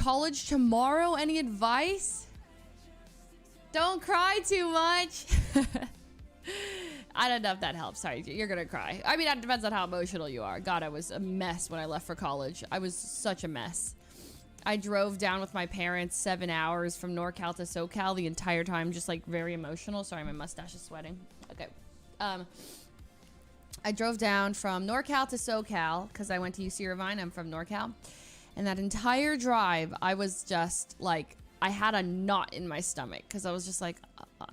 college tomorrow. Any advice? Don't cry too much. I don't know if that helps. Sorry, you're gonna cry. I mean, that depends on how emotional you are. God, I was a mess when I left for college. I was such a mess. I drove down with my parents 7 hours from NorCal to SoCal the entire time, just like very emotional. Sorry, my mustache is sweating. Okay. I drove down from NorCal to SoCal because I went to UC Irvine. I'm from NorCal. And that entire drive, I was just like, I had a knot in my stomach because I was just like,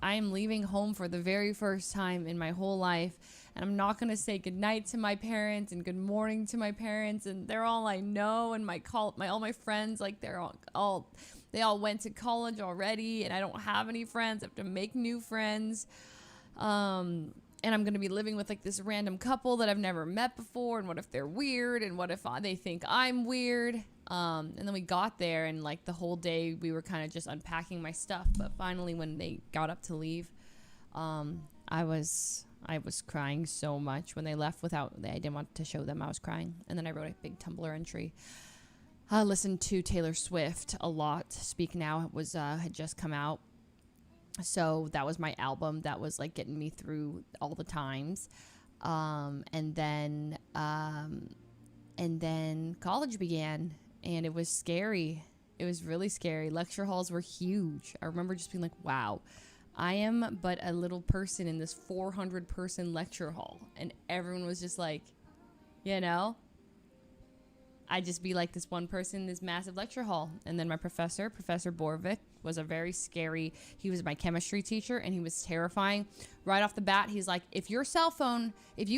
I am leaving home for the very first time in my whole life. And I'm not going to say goodnight to my parents and good morning to my parents. And they're all I know. And all my friends, like they all went to college already. And I don't have any friends. I have to make new friends. And I'm going to be living with like this random couple that I've never met before. And what if they're weird? And what if they think I'm weird? And then we got there and like the whole day we were kind of just unpacking my stuff. But finally when they got up to leave, I was crying so much when they left I didn't want to show them I was crying. And then I wrote a big Tumblr entry. I listened to Taylor Swift a lot. Speak Now had just come out. So that was my album that was like getting me through all the times. And then college began and it was scary. It was really scary. Lecture halls were huge. I remember just being like, wow, I am but a little person in this 400 person lecture hall. And everyone was just like, you know, I'd just be like this one person in this massive lecture hall. And then my Professor Borvik, was a very scary, he was my chemistry teacher and he was terrifying. Right off the bat, he's like, if you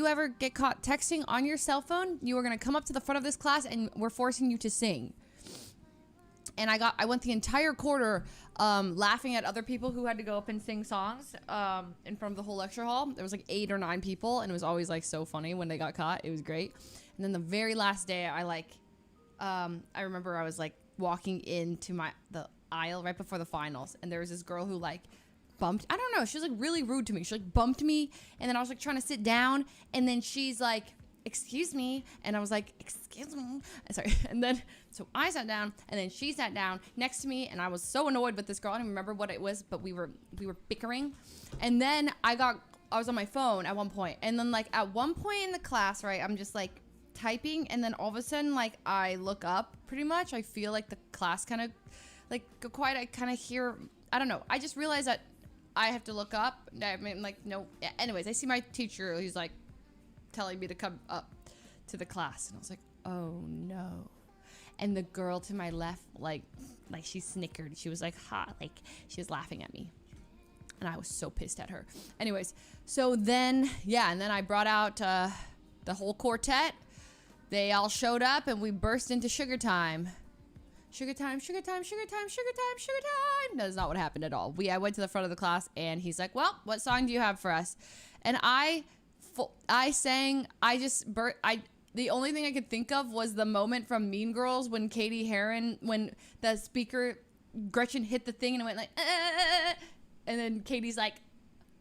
ever get caught texting on your cell phone, you are going to come up to the front of this class and we're forcing you to sing. And I went the entire quarter laughing at other people who had to go up and sing songs in front of the whole lecture hall. There was like 8 or 9 people and it was always like so funny when they got caught. It was great. And then the very last day I remember I was like walking into the aisle right before the finals and there was this girl who like bumped, I don't know, she was like really rude to me. She like bumped me and then I was like trying to sit down and then she's like, excuse me, and I was like, excuse me, sorry. And then so I sat down and then she sat down next to me and I was so annoyed with this girl. I don't remember what it was, but we were bickering. And then I was on my phone at one point and then like at one point in the class, right, I'm just like typing and then all of a sudden like I look up pretty much. I feel like the class kind of like go quiet. I kind of hear, I don't know, I just realized that I have to look up. I mean, like, no, anyways, I see my teacher, he's like telling me to come up to the class and I was like, oh no. And the girl to my left, like she snickered. She was like, ha, like she was laughing at me. And I was so pissed at her. Anyways, so then, yeah, and then I brought out the whole quartet. They all showed up and we burst into sugar time. Sugar time, sugar time, sugar time, sugar time, sugar time. That's not what happened at all. I went to the front of the class and he's like, well, what song do you have for us? And I sang, the only thing I could think of was the moment from Mean Girls when Katie Heron, when the speaker, Gretchen hit the thing and it went like, and then Katie's like,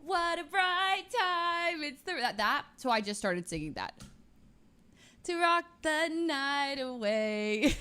what a bright time. It's that. So I just started singing that. To rock the night away.